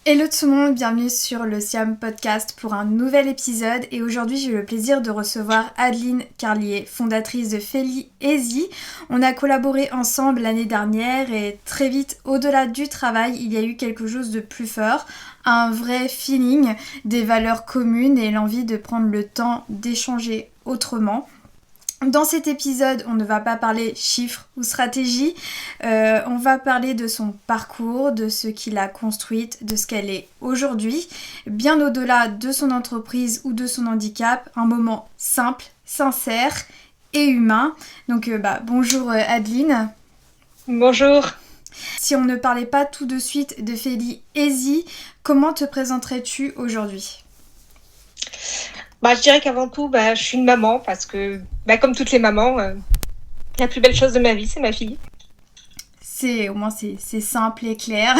Hello tout le monde, bienvenue sur le Siam Podcast pour un nouvel épisode et aujourd'hui j'ai le plaisir de recevoir Adeline Carlier, fondatrice de Feli Easy. On a collaboré ensemble l'année dernière et très vite, au-delà du travail, il y a eu quelque chose de plus fort, un vrai feeling, des valeurs communes et l'envie de prendre le temps d'échanger autrement. Dans cet épisode, on ne va pas parler chiffres ou stratégie, on va parler de son parcours, de ce qu'il a construite, de ce qu'elle est aujourd'hui, bien au-delà de son entreprise ou de son handicap, un moment simple, sincère et humain. Donc bonjour Adeline. Bonjour. Si on ne parlait pas tout de suite de Feli Easy, comment te présenterais-tu aujourd'hui ? Je dirais qu'avant tout, je suis une maman parce que, comme toutes les mamans, la plus belle chose de ma vie, c'est ma fille. Au moins c'est simple et clair.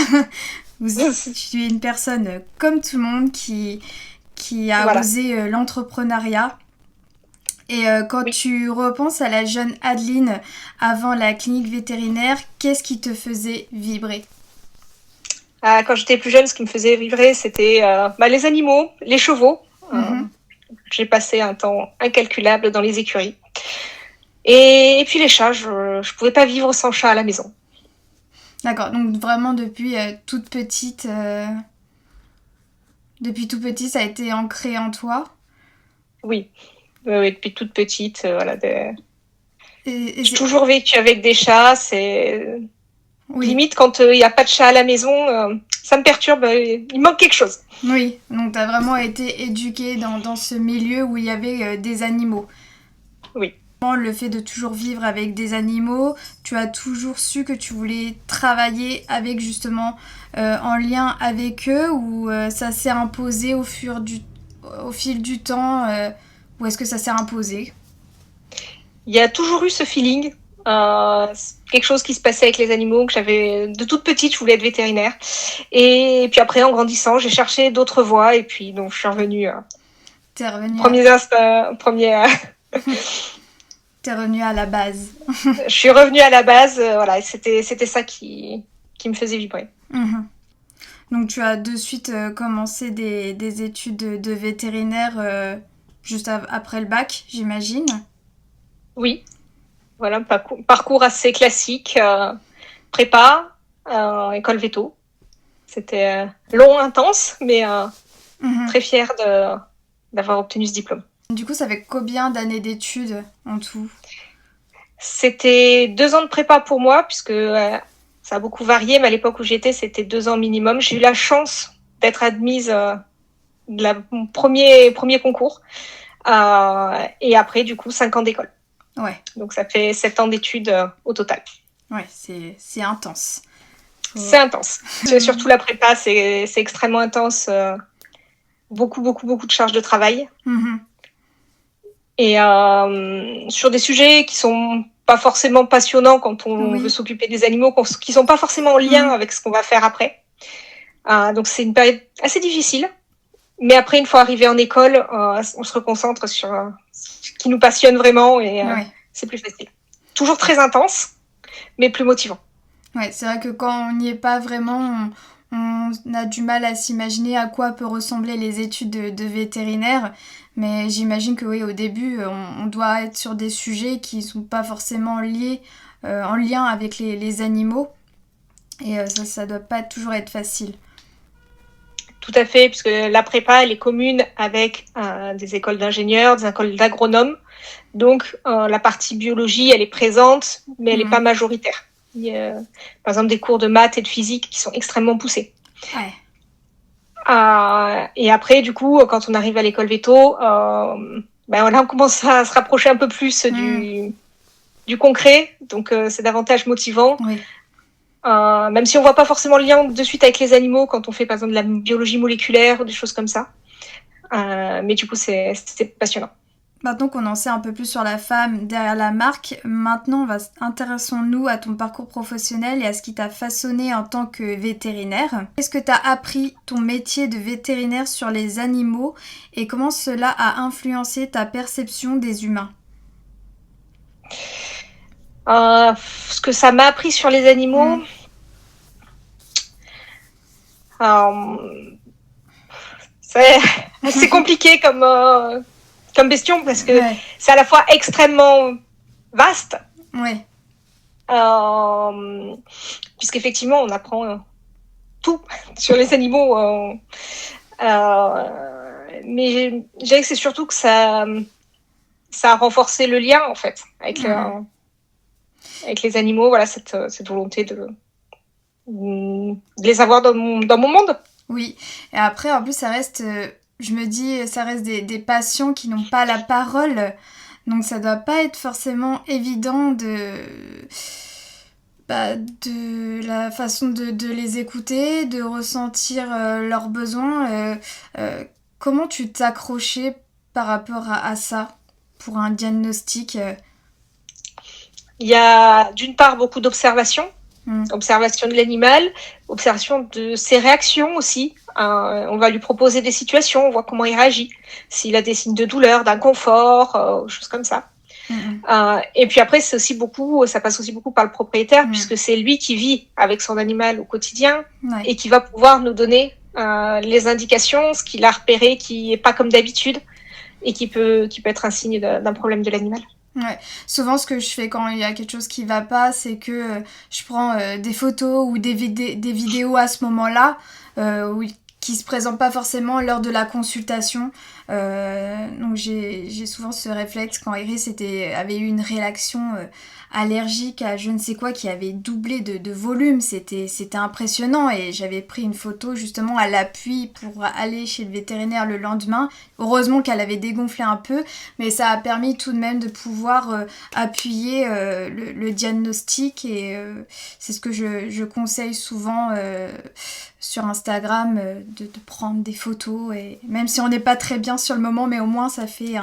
Tu es une personne comme tout le monde qui a Voilà. osé l'entrepreneuriat. Et quand Oui. tu repenses à la jeune Adeline avant la clinique vétérinaire, qu'est-ce qui te faisait vibrer ? Quand j'étais plus jeune, ce qui me faisait vibrer, c'était les animaux, les chevaux. J'ai passé un temps incalculable dans les écuries. Et puis les chats, je pouvais pas vivre sans chat à la maison. D'accord, donc vraiment depuis toute petite, depuis tout petit, ça a été ancré en toi. Oui, depuis toute petite, Et j'ai toujours vécu avec des chats. C'est oui. Limite quand il n'y a pas de chat à la maison, ça me perturbe. Il manque quelque chose. Oui, donc tu as vraiment été éduquée dans ce milieu où il y avait des animaux. Oui. Le fait de toujours vivre avec des animaux, tu as toujours su que tu voulais travailler avec justement en lien avec eux ou ça s'est imposé au fil du temps ou est-ce que ça s'est imposé ? Il y a toujours eu ce feeling, quelque chose qui se passait avec les animaux, que j'avais de toute petite, je voulais être vétérinaire. Et puis après, en grandissant, j'ai cherché d'autres voies et puis donc je suis revenue. T'es revenue T'es revenue à la base. Je suis revenue à la base, et c'était ça qui me faisait vibrer. Donc tu as de suite commencé des études de vétérinaire juste après le bac, j'imagine. Oui, voilà, parcours assez classique, prépa, école véto. C'était long, intense, mais très fière d'avoir obtenu ce diplôme. Du coup, ça fait combien d'années d'études en tout ? C'était 2 ans de prépa pour moi, puisque ça a beaucoup varié, mais à l'époque où j'étais, c'était 2 ans minimum. J'ai eu la chance d'être admise de mon premier concours. Et après, du coup, 5 ans d'école. Ouais. Donc ça fait 7 ans d'études au total. Ouais, c'est intense. C'est intense. Surtout la prépa, c'est extrêmement intense. Beaucoup de charges de travail. Et sur des sujets qui sont pas forcément passionnants quand on veut s'occuper des animaux, qui sont pas forcément en lien avec ce qu'on va faire après. Donc c'est une période assez difficile. Mais après, une fois arrivé en école, on se reconcentre sur ce qui nous passionne vraiment et c'est plus facile. Toujours très intense, mais plus motivant. Ouais, c'est vrai que quand on n'y est pas vraiment, on a du mal à s'imaginer à quoi peut ressembler les études de vétérinaire. Mais j'imagine que oui, au début, on doit être sur des sujets qui ne sont pas forcément en lien avec les animaux. Et ça doit pas toujours être facile. Tout à fait, puisque la prépa, elle est commune avec des écoles d'ingénieurs, des écoles d'agronomes. Donc, la partie biologie, elle est présente, mais elle n'est pas majoritaire. Il y a, par exemple, des cours de maths et de physique qui sont extrêmement poussés. Ouais. Et après, du coup, quand on arrive à l'école véto, là, on commence à se rapprocher un peu plus du concret. Donc, c'est davantage motivant. Oui. Même si on voit pas forcément le lien de suite avec les animaux quand on fait, par exemple, de la biologie moléculaire ou des choses comme ça. Mais du coup, c'est passionnant. Maintenant qu'on en sait un peu plus sur la femme derrière la marque, maintenant intéressons-nous à ton parcours professionnel et à ce qui t'a façonné en tant que vétérinaire. Qu'est-ce que t'as appris ton métier de vétérinaire sur les animaux et comment cela a influencé ta perception des humains ? Ce que ça m'a appris sur les animaux, C'est compliqué comme question parce que c'est à la fois extrêmement vaste. Ouais. Puisqu'effectivement, on apprend tout sur les animaux. Mais je dirais que c'est surtout que ça a renforcé le lien, en fait, avec les animaux. Voilà, cette volonté de les avoir dans mon monde. Oui, et après, en plus, ça reste, je me dis, ça reste des passions qui n'ont pas la parole. Donc ça doit pas être forcément évident de la façon de les écouter, de ressentir leurs besoins. Comment tu t'accrochais par rapport à ça pour un diagnostic Il y a d'une part beaucoup d'observations, observation de l'animal, observation de ses réactions aussi. On va lui proposer des situations, on voit comment il réagit, s'il a des signes de douleur, d'inconfort, choses comme ça. Et puis après, ça passe aussi beaucoup par le propriétaire, puisque c'est lui qui vit avec son animal au quotidien et qui va pouvoir nous donner les indications, ce qu'il a repéré qui est pas comme d'habitude et qui peut être un signe d'un problème de l'animal. Ouais. Souvent, ce que je fais quand il y a quelque chose qui va pas, c'est que je prends des photos ou des vidéos à ce moment-là qui se présentent pas forcément lors de la consultation. Donc j'ai souvent ce réflexe quand Iris avait eu une réaction allergique à je ne sais quoi qui avait doublé de volume. C'était impressionnant et j'avais pris une photo justement à l'appui pour aller chez le vétérinaire le lendemain. Heureusement qu'elle avait dégonflé un peu, mais ça a permis tout de même de pouvoir appuyer le diagnostic et c'est ce que je conseille souvent sur Instagram de prendre des photos et même si on n'est pas très bien sur le moment, mais au moins ça fait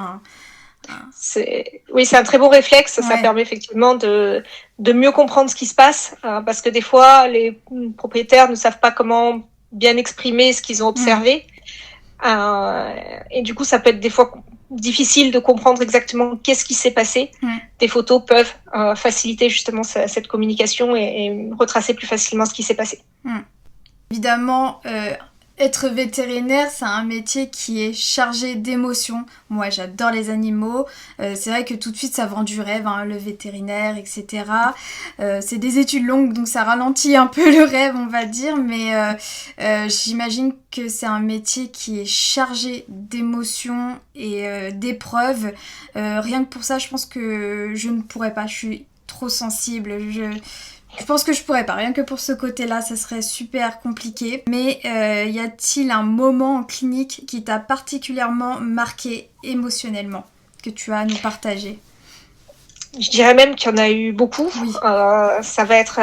c'est un très bon réflexe. Ça permet effectivement de mieux comprendre ce qui se passe parce que des fois les propriétaires ne savent pas comment bien exprimer ce qu'ils ont observé et du coup ça peut être des fois difficile de comprendre exactement qu'est-ce qui s'est passé. Des photos peuvent faciliter justement cette communication et retracer plus facilement ce qui s'est passé. Évidemment, être vétérinaire, c'est un métier qui est chargé d'émotions. Moi, j'adore les animaux. C'est vrai que tout de suite, ça vend du rêve, le vétérinaire, etc. C'est des études longues, donc ça ralentit un peu le rêve, on va dire. Mais j'imagine que c'est un métier qui est chargé d'émotions et d'épreuves. Rien que pour ça, je pense que je ne pourrais pas. Je suis trop sensible. Je pense que je pourrais pas, rien que pour ce côté-là, ça serait super compliqué. Mais y a-t-il un moment en clinique qui t'a particulièrement marqué émotionnellement, que tu as à nous partager ? Je dirais même qu'il y en a eu beaucoup. Oui. Ça va être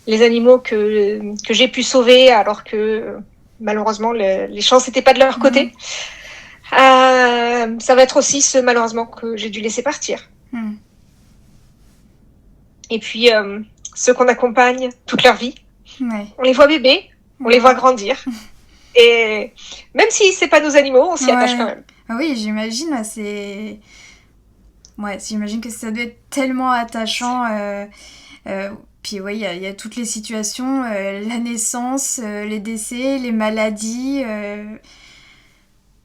les animaux que j'ai pu sauver alors que malheureusement les chances n'étaient pas de leur côté. Ça va être aussi ceux malheureusement que j'ai dû laisser partir. Et puis ceux qu'on accompagne toute leur vie. Ouais. On les voit bébés, on les voit grandir. Et même si c'est pas nos animaux, on s'y attache quand même. Oui, j'imagine, j'imagine que ça doit être tellement attachant. Puis oui, il y a toutes les situations, la naissance, les décès, les maladies.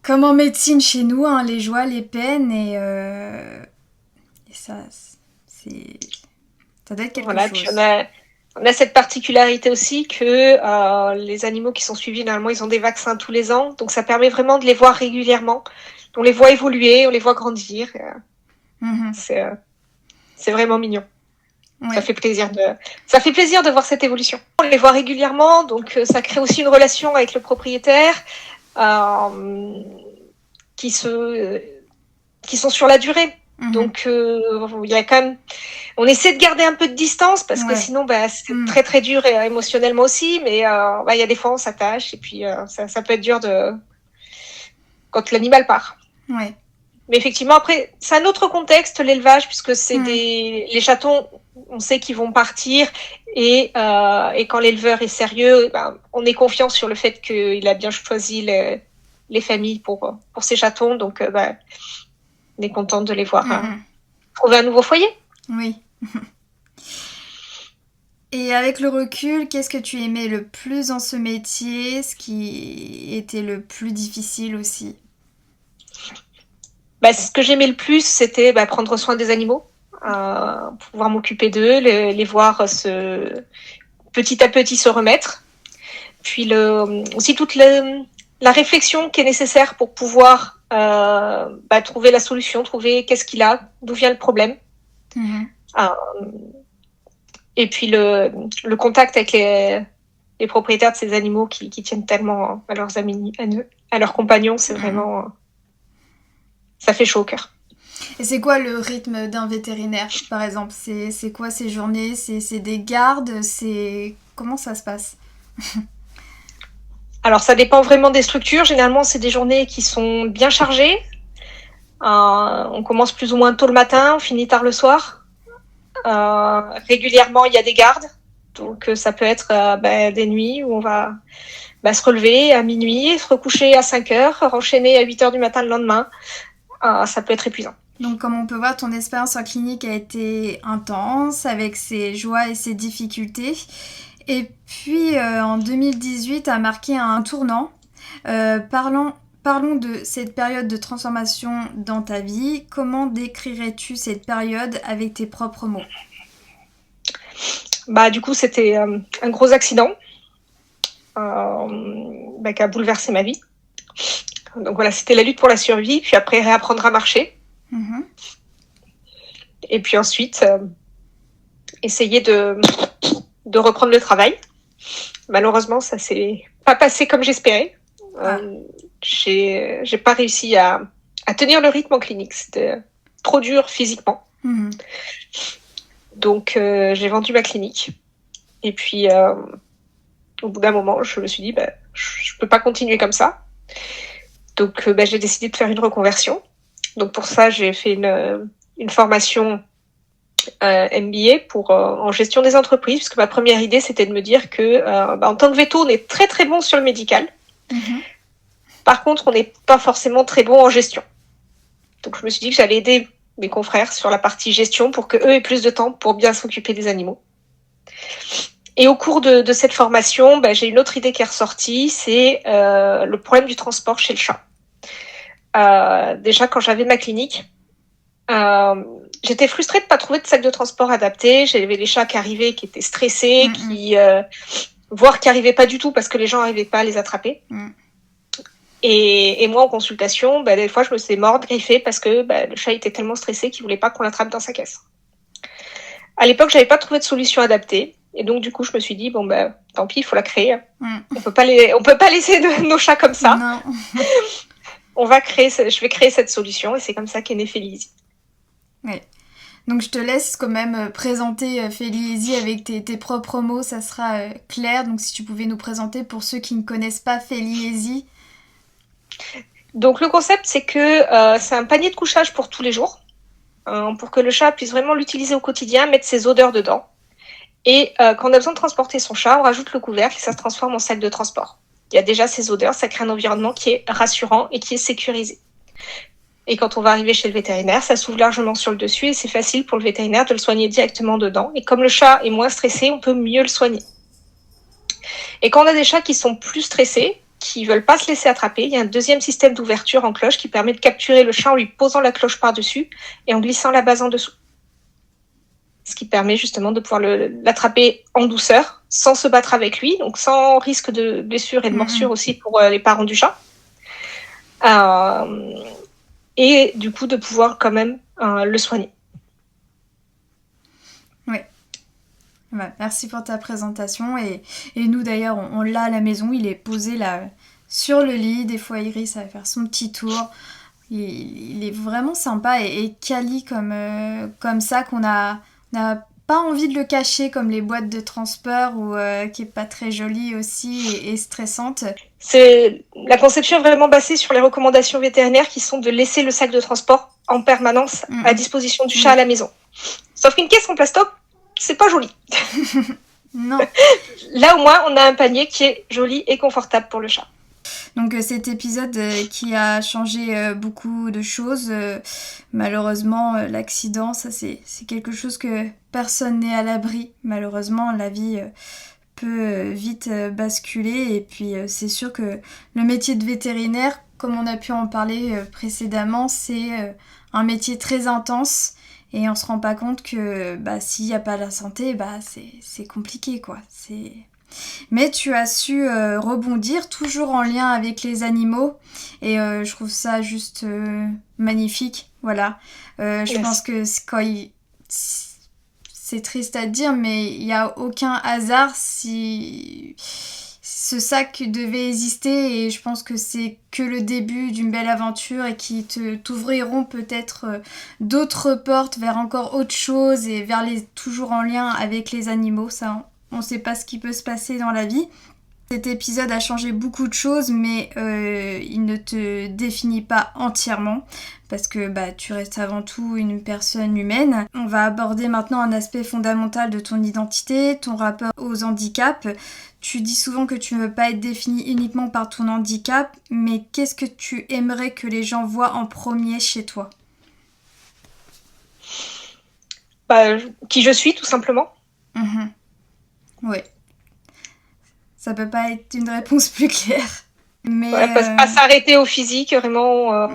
Comme en médecine chez nous, les joies, les peines. Et ça, ça doit être quelque chose. Puis on a cette particularité aussi que les animaux qui sont suivis, normalement, ils ont des vaccins tous les ans. Donc, ça permet vraiment de les voir régulièrement. On les voit évoluer, on les voit grandir. C'est vraiment mignon. Ouais. Ça fait plaisir de voir cette évolution. On les voit régulièrement, donc ça crée aussi une relation avec le propriétaire qui sont sur la durée. Donc, il y a quand même... On essaie de garder un peu de distance parce que sinon, c'est très, très dur émotionnellement aussi. Mais il y a des fois, on s'attache et puis ça peut être dur quand l'animal part. Ouais. Mais effectivement, après, c'est un autre contexte, l'élevage, puisque c'est les chatons, on sait qu'ils vont partir. Et quand l'éleveur est sérieux, on est confiant sur le fait qu'il a bien choisi les familles pour ses chatons. Donc, on est content de les voir trouver un nouveau foyer. Oui. Et avec le recul, qu'est-ce que tu aimais le plus dans ce métier, ce qui était le plus difficile aussi? Ce que j'aimais le plus, c'était prendre soin des animaux, pouvoir m'occuper d'eux, les voir petit à petit se remettre. Puis aussi toute la réflexion qui est nécessaire pour pouvoir trouver la solution, trouver qu'est-ce qu'il a, d'où vient le problème. Et puis le contact avec les propriétaires de ces animaux qui tiennent tellement à leurs amis, à leurs compagnons, c'est vraiment... ça fait chaud au cœur. Et c'est quoi le rythme d'un vétérinaire, par exemple? C'est quoi ces journées? C'est des gardes? Comment ça se passe? Alors, ça dépend vraiment des structures. Généralement, c'est des journées qui sont bien chargées. On commence plus ou moins tôt le matin, on finit tard le soir. Régulièrement, il y a des gardes. Donc, ça peut être des nuits où on va se relever à minuit, se recoucher à 5 heures, enchaîner à 8 heures du matin le lendemain. Ça peut être épuisant. Donc, comme on peut voir, ton expérience en clinique a été intense, avec ses joies et ses difficultés. Et puis, en 2018, a marqué un tournant. Parlons de cette période de transformation dans ta vie. Comment décrirais-tu cette période avec tes propres mots? Du coup, c'était un gros accident qui a bouleversé ma vie. Donc voilà, c'était la lutte pour la survie, puis après réapprendre à marcher. Et puis ensuite, essayer de reprendre le travail. Malheureusement, ça s'est pas passé comme j'espérais. J'ai pas réussi à tenir le rythme en clinique. C'était trop dur physiquement. Donc, j'ai vendu ma clinique. Et puis, au bout d'un moment, je me suis dit, je peux pas continuer comme ça. Donc, j'ai décidé de faire une reconversion. Donc, pour ça, j'ai fait une formation MBA en gestion des entreprises, puisque ma première idée, c'était de me dire que en tant que véto, on est très, très bon sur le médical. Par contre, on n'est pas forcément très bon en gestion. Donc, je me suis dit que j'allais aider mes confrères sur la partie gestion pour qu'eux aient plus de temps pour bien s'occuper des animaux. Et au cours de cette formation, j'ai une autre idée qui est ressortie, c'est le problème du transport chez le chat. Déjà, quand j'avais ma clinique, j'étais frustrée de ne pas trouver de sac de transport adapté. J'avais les chats qui arrivaient, qui étaient stressés, voire qui n'arrivaient pas du tout parce que les gens n'arrivaient pas à les attraper. Et moi, en consultation, des fois, je me suis mordre, griffée parce que le chat était tellement stressé qu'il ne voulait pas qu'on l'attrape dans sa caisse. À l'époque, je n'avais pas trouvé de solution adaptée. Et donc, du coup, je me suis dit, tant pis, il faut la créer. On peut pas laisser nos chats comme ça. Non. Je vais créer cette solution et c'est comme ça qu'est née Feli-Easy. Oui. Donc, je te laisse quand même présenter Feli-Easy avec tes propres mots, ça sera clair. Donc, si tu pouvais nous présenter pour ceux qui ne connaissent pas Feli-Easy. Donc, le concept, c'est que c'est un panier de couchage pour tous les jours, pour que le chat puisse vraiment l'utiliser au quotidien, mettre ses odeurs dedans. Et quand on a besoin de transporter son chat, on rajoute le couvercle et ça se transforme en sac de transport. Il y a déjà ces odeurs, ça crée un environnement qui est rassurant et qui est sécurisé. Et quand on va arriver chez le vétérinaire, ça s'ouvre largement sur le dessus et c'est facile pour le vétérinaire de le soigner directement dedans. Et comme le chat est moins stressé, on peut mieux le soigner. Et quand on a des chats qui sont plus stressés, qui veulent pas se laisser attraper, il y a un deuxième système d'ouverture en cloche qui permet de capturer le chat en lui posant la cloche par-dessus et en glissant la base en dessous. Ce qui permet justement de pouvoir l'attraper en douceur, sans se battre avec lui, donc sans risque de blessure et de morsure aussi pour les parents du chat. Et du coup, de pouvoir quand même le soigner. Oui. Merci pour ta présentation. Et nous, d'ailleurs, on l'a à la maison. Il est posé là sur le lit. Des fois, Iris va faire son petit tour. Il est vraiment sympa et quali comme ça qu'on n'a pas envie de le cacher comme les boîtes de transport ou qui est pas très jolie aussi et stressante. C'est la conception est vraiment basée sur les recommandations vétérinaires qui sont de laisser le sac de transport en permanence à disposition du chat à la maison. Sauf qu'une caisse en plastoc, c'est pas joli. Non. Là au moins on a un panier qui est joli et confortable pour le chat. Donc cet épisode qui a changé beaucoup de choses, malheureusement l'accident, ça c'est quelque chose que personne n'est à l'abri. Malheureusement la vie peut vite basculer et puis c'est sûr que le métier de vétérinaire, comme on a pu en parler précédemment, c'est un métier très intense et on se rend pas compte que s'il n'y a pas la santé, c'est compliqué quoi. Mais tu as su rebondir, toujours en lien avec les animaux, et je trouve ça juste magnifique, voilà. Je pense que c'est triste à dire, mais il n'y a aucun hasard si ce sac devait exister, et je pense que c'est que le début d'une belle aventure et qui t'ouvriront peut-être d'autres portes vers encore autre chose et toujours en lien avec les animaux, ça. On ne sait pas ce qui peut se passer dans la vie. Cet épisode a changé beaucoup de choses, mais il ne te définit pas entièrement parce que tu restes avant tout une personne humaine. On va aborder maintenant un aspect fondamental de ton identité, ton rapport aux handicaps. Tu dis souvent que tu ne veux pas être défini uniquement par ton handicap, mais qu'est-ce que tu aimerais que les gens voient en premier chez toi ? Qui je suis, tout simplement. Oui. Ça peut pas être une réponse plus claire. Mais pas s'arrêter au physique, vraiment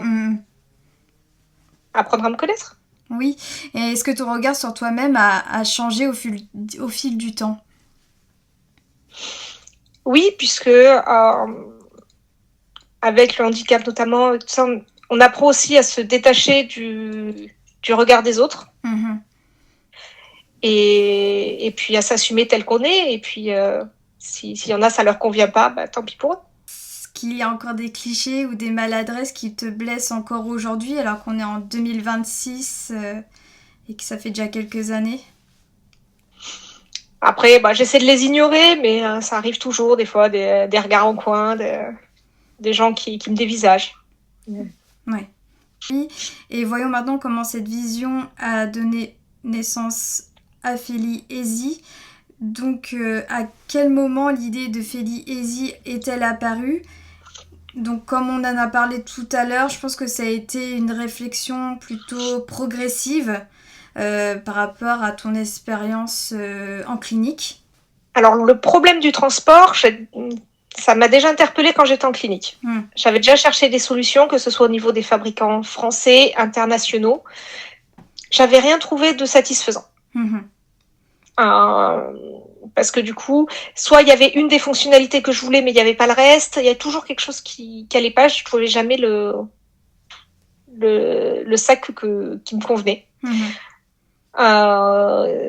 apprendre à me connaître. Oui. Et est-ce que ton regard sur toi-même a changé au fil du temps ? Oui, puisque avec le handicap notamment, tout ça, on apprend aussi à se détacher du regard des autres. Et puis à s'assumer tel qu'on est. Et puis s'il y en a, ça leur convient pas, tant pis pour eux. Est-ce qu'il y a encore des clichés ou des maladresses qui te blessent encore aujourd'hui alors qu'on est en 2026 et que ça fait déjà quelques années ? Après, j'essaie de les ignorer, mais ça arrive toujours des fois, des regards en coin, des gens qui me dévisagent. Ouais. Et voyons maintenant comment cette vision a donné naissance à Félie Easy. Donc, à quel moment l'idée de Félie Easy est-elle apparue ? Donc, comme on en a parlé tout à l'heure, je pense que ça a été une réflexion plutôt progressive par rapport à ton expérience en clinique. Alors, le problème du transport, ça m'a déjà interpellée quand j'étais en clinique. J'avais déjà cherché des solutions, que ce soit au niveau des fabricants français, internationaux. J'avais rien trouvé de satisfaisant. Parce que du coup, soit il y avait une des fonctionnalités que je voulais, mais il n'y avait pas le reste. Il y a toujours quelque chose qui n'allait pas. Je ne trouvais jamais le sac qui me convenait.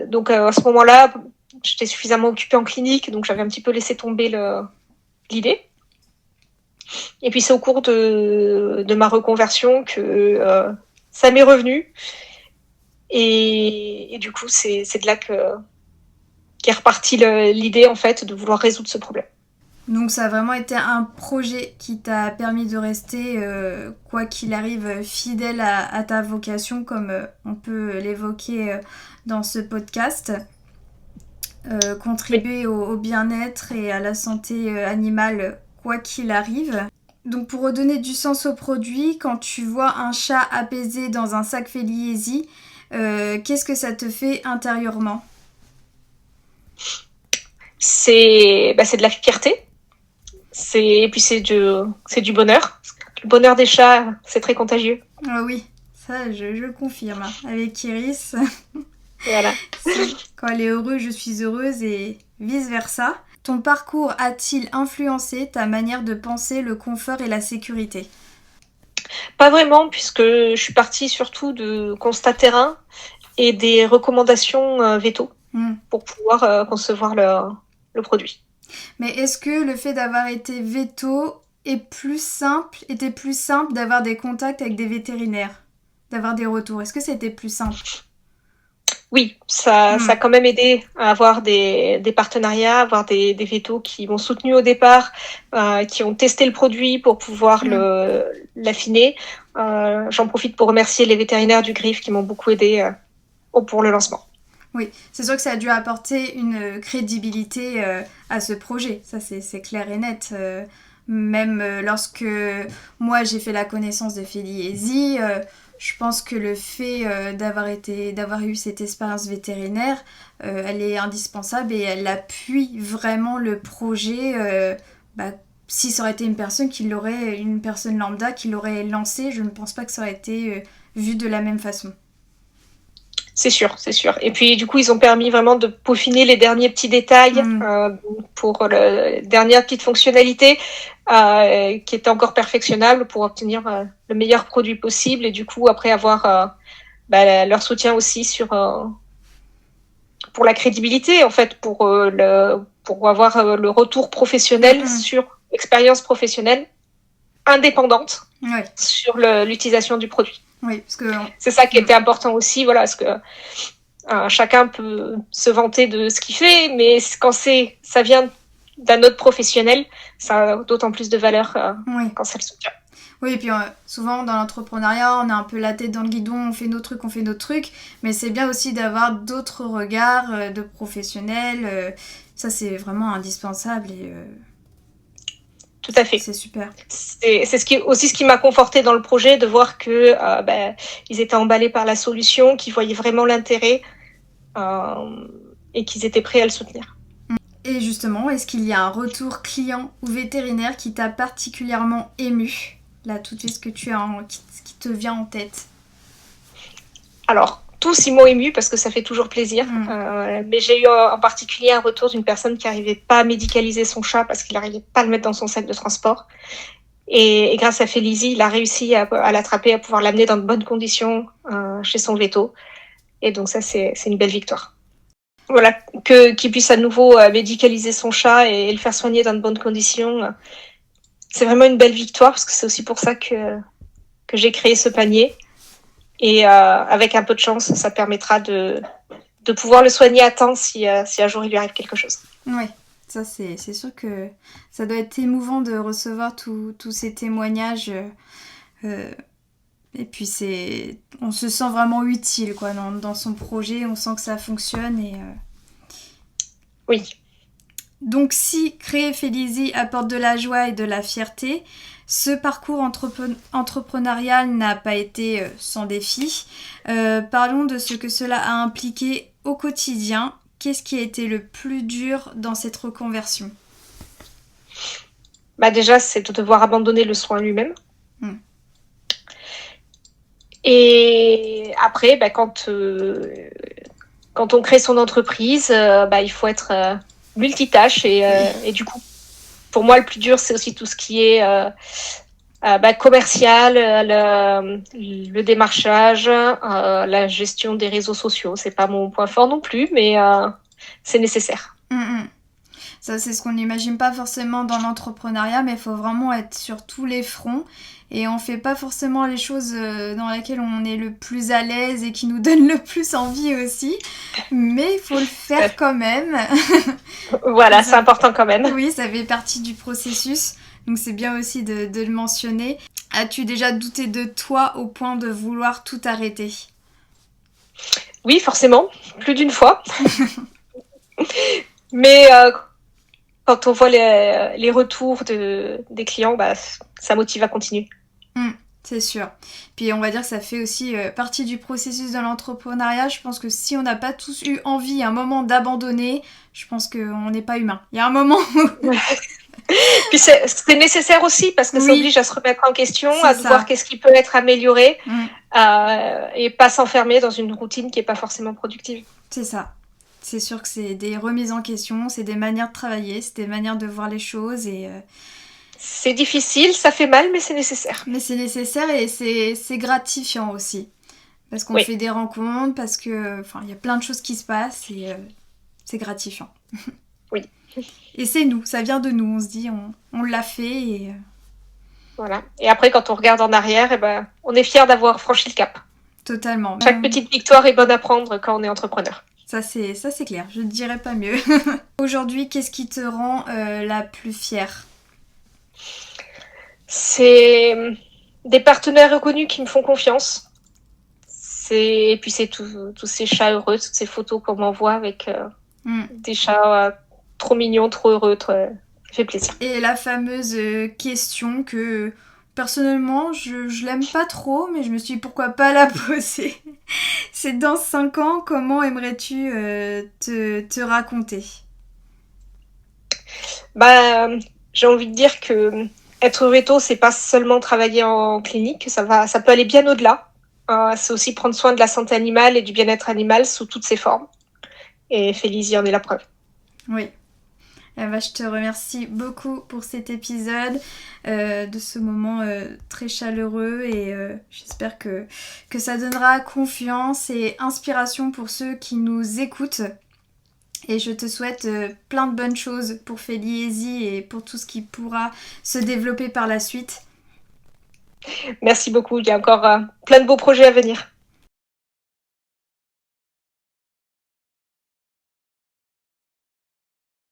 Donc à ce moment-là, j'étais suffisamment occupée en clinique, donc j'avais un petit peu laissé tomber l'idée. Et puis c'est au cours de ma reconversion que ça m'est revenu. Et du coup, c'est de là qu'est repartie l'idée en fait de vouloir résoudre ce problème. Donc ça a vraiment été un projet qui t'a permis de rester, quoi qu'il arrive, fidèle à ta vocation, comme on peut l'évoquer dans ce podcast. Contribuer au bien-être et à la santé animale, quoi qu'il arrive. Donc pour redonner du sens au produit, quand tu vois un chat apaisé dans un sac Félie Easy, qu'est-ce que ça te fait intérieurement ? C'est de la fierté. Et puis c'est du bonheur. Le bonheur des chats, c'est très contagieux. Ah oui, ça je le confirme. Avec Iris, voilà. Quand elle est heureuse, je suis heureuse et vice-versa. Ton parcours a-t-il influencé ta manière de penser le confort et la sécurité ? Pas vraiment, puisque je suis partie surtout de constats terrain et des recommandations veto pour pouvoir concevoir le produit. Mais est-ce que le fait d'avoir été veto était plus simple d'avoir des contacts avec des vétérinaires, d'avoir des retours ? Est-ce que c'était plus simple ? Oui, ça a quand même aidé à avoir des partenariats, avoir des vétos qui m'ont soutenu au départ, qui ont testé le produit pour pouvoir l'affiner. J'en profite pour remercier les vétérinaires du Griffe qui m'ont beaucoup aidé pour le lancement. Oui, c'est sûr que ça a dû apporter une crédibilité à ce projet, ça c'est clair et net. Même lorsque moi j'ai fait la connaissance de Félie et Zi, je pense que le fait d'avoir eu cette expérience vétérinaire, elle est indispensable et elle appuie vraiment le projet. Si ça aurait été une personne lambda qui l'aurait lancé, je ne pense pas que ça aurait été vu de la même façon. C'est sûr, c'est sûr. Et puis du coup, ils ont permis vraiment de peaufiner les derniers petits détails pour les dernières petites fonctionnalités qui étaient encore perfectionnables pour obtenir le meilleur produit possible. Et du coup, après avoir leur soutien aussi pour la crédibilité, en fait, pour avoir le retour professionnel sur l'expérience professionnelle indépendante sur l'utilisation du produit. Oui, parce que c'est ça qui était important aussi, voilà, parce que chacun peut se vanter de ce qu'il fait, mais quand ça vient d'un autre professionnel, ça a d'autant plus de valeur quand ça le soutient. Oui, et puis souvent dans l'entrepreneuriat, on a un peu la tête dans le guidon, on fait nos trucs, mais c'est bien aussi d'avoir d'autres regards de professionnels. Ça, c'est vraiment indispensable et tout à fait. C'est super. C'est aussi ce qui m'a conforté dans le projet, de voir que ils étaient emballés par la solution, qu'ils voyaient vraiment l'intérêt et qu'ils étaient prêts à le soutenir. Et justement, est-ce qu'il y a un retour client ou vétérinaire qui t'a particulièrement ému? Là, tout de suite, ce qui te vient en tête. Alors, tous ils m'ont ému parce que ça fait toujours plaisir. Mais j'ai eu en particulier un retour d'une personne qui n'arrivait pas à médicaliser son chat parce qu'il n'arrivait pas à le mettre dans son sac de transport. Et grâce à Félicie, il a réussi à l'attraper, à pouvoir l'amener dans de bonnes conditions chez son veto. Et donc ça, c'est une belle victoire. Voilà, qu'il puisse à nouveau médicaliser son chat et le faire soigner dans de bonnes conditions. C'est vraiment une belle victoire parce que c'est aussi pour ça que j'ai créé ce panier. Et avec un peu de chance, ça permettra de pouvoir le soigner à temps si un jour il lui arrive quelque chose. Oui, ça c'est sûr que ça doit être émouvant de recevoir tous ces témoignages. Et puis on se sent vraiment utile quoi, dans son projet, on sent que ça fonctionne. Oui. Donc si créer Félicie apporte de la joie et de la fierté, ce parcours entrepreneurial n'a pas été sans défi. Parlons de ce que cela a impliqué au quotidien. Qu'est-ce qui a été le plus dur dans cette reconversion? Déjà, c'est de devoir abandonner le soin lui-même. Et après, quand on crée son entreprise, il faut être multitâche et du coup, pour moi, le plus dur, c'est aussi tout ce qui est commercial, le démarchage, la gestion des réseaux sociaux. C'est pas mon point fort non plus, mais c'est nécessaire. Ça, c'est ce qu'on n'imagine pas forcément dans l'entrepreneuriat, mais il faut vraiment être sur tous les fronts. Et on fait pas forcément les choses dans lesquelles on est le plus à l'aise et qui nous donnent le plus envie aussi. Mais il faut le faire quand même. Voilà, c'est important quand même. Oui, ça fait partie du processus. Donc c'est bien aussi de le mentionner. As-tu déjà douté de toi au point de vouloir tout arrêter? Oui, forcément. Plus d'une fois. Mais quand on voit les retours des clients, ça motive à continuer. C'est sûr. Puis on va dire que ça fait aussi partie du processus de l'entrepreneuriat. Je pense que si on n'a pas tous eu envie à un moment d'abandonner, je pense qu'on n'est pas humain. Il y a un moment où... Puis c'est nécessaire aussi parce que ça oblige à se remettre en question, à voir qu'est-ce qui peut être amélioré et pas s'enfermer dans une routine qui n'est pas forcément productive. C'est ça. C'est sûr que c'est des remises en question, c'est des manières de travailler, c'est des manières de voir les choses et... C'est difficile, ça fait mal, mais c'est nécessaire. Mais c'est nécessaire et c'est gratifiant aussi. Parce qu'on fait des rencontres, parce que... Enfin, il y a plein de choses qui se passent et c'est gratifiant. Oui. Et c'est nous, ça vient de nous. On se dit, on l'a fait et... Voilà. Et après, quand on regarde en arrière, on est fiers d'avoir franchi le cap. Totalement. Chaque petite victoire est bonne à prendre quand on est entrepreneur. Ça c'est clair, je ne dirais pas mieux. Aujourd'hui, qu'est-ce qui te rend la plus fière? C'est des partenaires reconnus qui me font confiance. Et puis c'est tous ces chats heureux, toutes ces photos qu'on m'envoie avec des chats trop mignons, trop heureux. fait plaisir. Et la fameuse question que personnellement je l'aime pas trop, mais je me suis dit pourquoi pas la poser. C'est dans 5 ans, comment aimerais-tu te raconter? J'ai envie de dire que être veto, c'est pas seulement travailler en clinique, ça peut aller bien au-delà. C'est aussi prendre soin de la santé animale et du bien-être animal sous toutes ses formes. Et Félicie en est la preuve. Oui. Je te remercie beaucoup pour cet épisode, de ce moment très chaleureux, et j'espère que ça donnera confiance et inspiration pour ceux qui nous écoutent. Et je te souhaite plein de bonnes choses pour Félicie et pour tout ce qui pourra se développer par la suite. Merci beaucoup, il y a encore plein de beaux projets à venir.